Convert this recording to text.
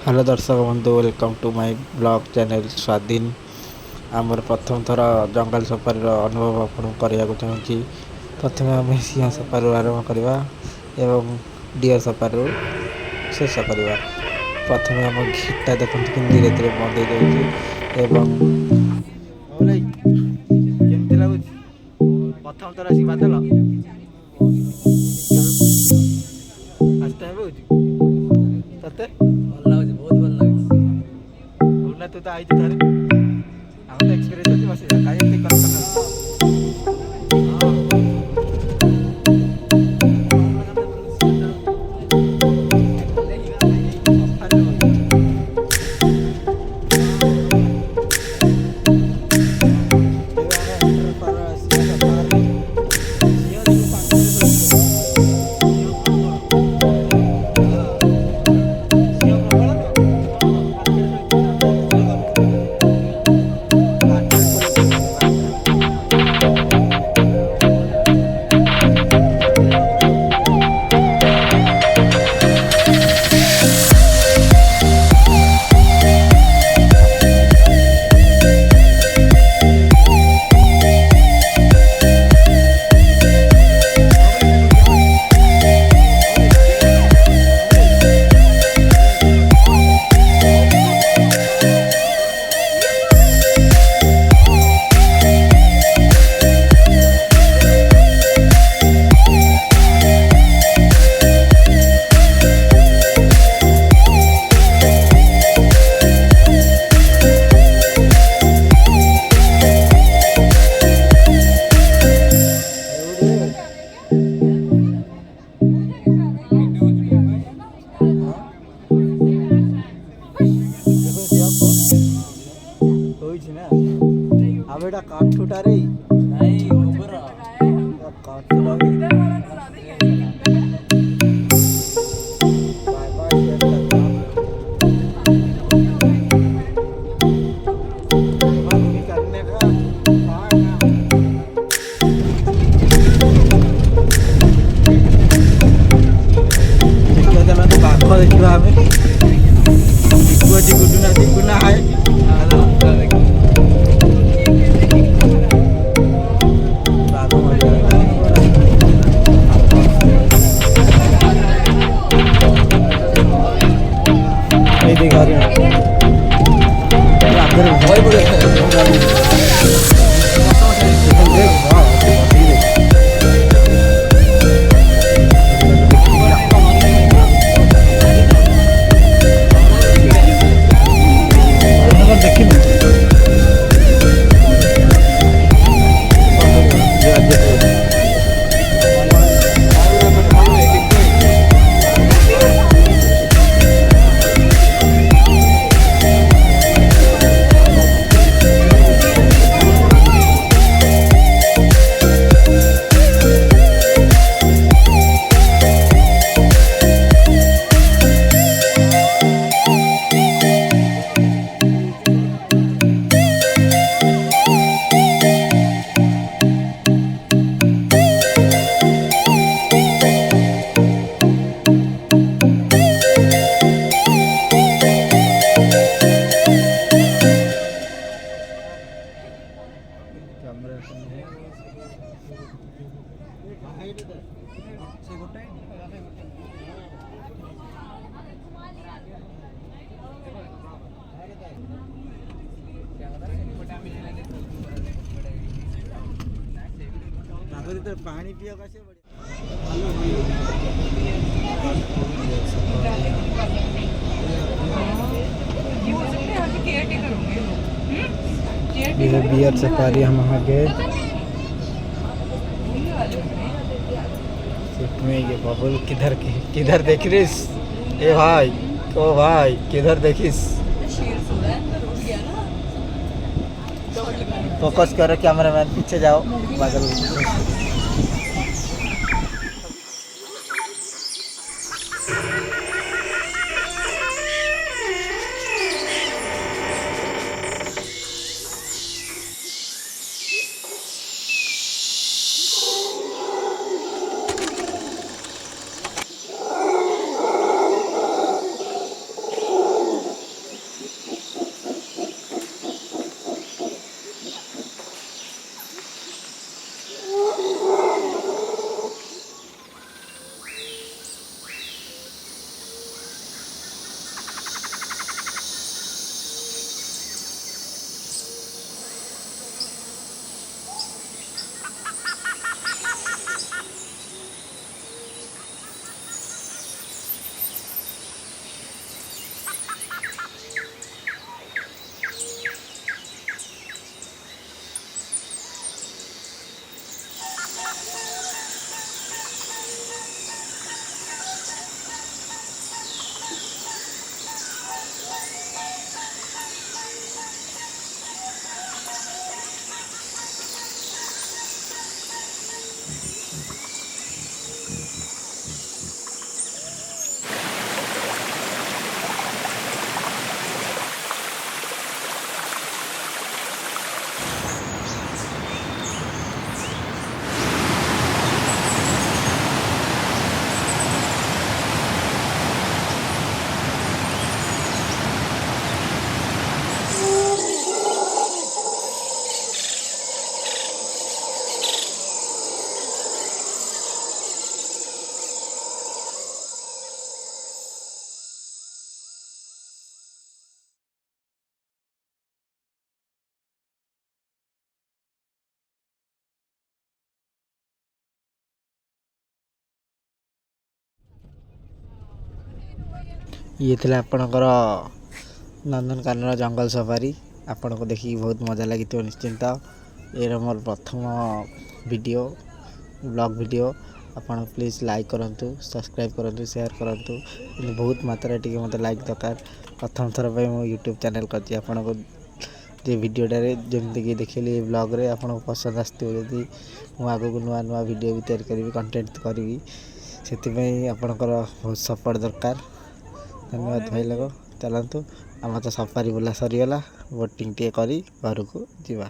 Hello ଦର୍ଶକ ବନ୍ଧୁ, welcome to my blog channel Swadhin. ଆମର ପ୍ରଥମ ଥର ଜଙ୍ଗଲ ସଫାରିର ଅନୁଭବ ଆପଣଙ୍କୁ କରିବାକୁ ଚାହୁଁଛି। ପ୍ରଥମେ ଆମେ ସିଂହ ସଫାରିରୁ ଆରମ୍ଭ କରିବା ଏବଂ ଡିଅର୍ ସଫାରିରୁ ଶେଷ କରିବା। ପ୍ରଥମେ ଆମ ଗେଟ୍ଟା ଦେଖନ୍ତୁ କେମିତି ଧୀରେ ଧୀରେ ବନ୍ଦ ହେଇଯାଉଛି ଏବଂ କେମିତି ଲାଗୁଛି ପ୍ରଥମ ଥର ଆସିକି ବାଦଲ ଫାଷ୍ଟ ଟାଇମ୍ ହେଉଛି ତତେ? ଭଲ ଲାଗୁଛି, ବହୁତ ଭଲ ଲାଗୁଛି। ନା ତୁ ତ ଆଇଛୁ ଥରେ, ଆମର ତ ଏକ୍ସପିରିଏନ୍ସ ଅଛି, ବସିବା କାହିଁ ଏତେ କନସର୍ନ ଅଛି। अब एटा काठुटा रे नहीं गोबर काठुटा भी बाय बाय शेयर करता भी करने का देखिए चलो तो बाघ देखिए हमें दिखुआ दिखुना है पानी पिया कैसे ये बियर सफारी हम आगे में ये बबुल किधर देख रिस ए भाई ओ भाई किधर देखिस फोकस करो कैमरा मैन पीछे जाओ बादल ଇଏ ଥିଲା ଆପଣଙ୍କର ନନ୍ଦନକାନନ ଜଙ୍ଗଲ ସଫାରି। ଆପଣଙ୍କୁ ଦେଖିକି ବହୁତ ମଜା ଲାଗିଥିବ ନିଶ୍ଚିନ୍ତ। ଏଇଟା ମୋର ପ୍ରଥମ ଭିଡ଼ିଓ ବ୍ଲଗ୍ ଭିଡ଼ିଓ। ଆପଣ ପ୍ଲିଜ୍ ଲାଇକ୍ କରନ୍ତୁ, ସବସ୍କ୍ରାଇବ୍ କରନ୍ତୁ, ସେୟାର କରନ୍ତୁ। କିନ୍ତୁ ବହୁତ ମାତ୍ରାରେ ଟିକେ ମୋତେ ଲାଇକ୍ ଦରକାର। ପ୍ରଥମ ଥର ପାଇଁ ମୁଁ ୟୁଟ୍ୟୁବ୍ ଚ୍ୟାନେଲ୍ କରିଛି। ଆପଣଙ୍କୁ ଯେ ଭିଡ଼ିଓଟାରେ ଯେମିତିକି ଦେଖିଲି ଏ ବ୍ଲଗ୍ରେ ଆପଣଙ୍କୁ ପସନ୍ଦ ଆସିଥିବ, ଯଦି ମୁଁ ଆଗକୁ ନୂଆ ନୂଆ ଭିଡ଼ିଓ ବି ତିଆରି କରିବି, କଣ୍ଟେଣ୍ଟ କରିବି, ସେଥିପାଇଁ ଆପଣଙ୍କର ବହୁତ ସପୋର୍ଟ ଦରକାର। ଧନ୍ୟବାଦ ଭାଇ ଲୋକ। ଚାଲନ୍ତୁ, ଆମର ତ ସଫାରି ବୁଲା ସରିଗଲା, ବୋଟିଂ ଟିକେ କରି ଘରକୁ ଯିବା।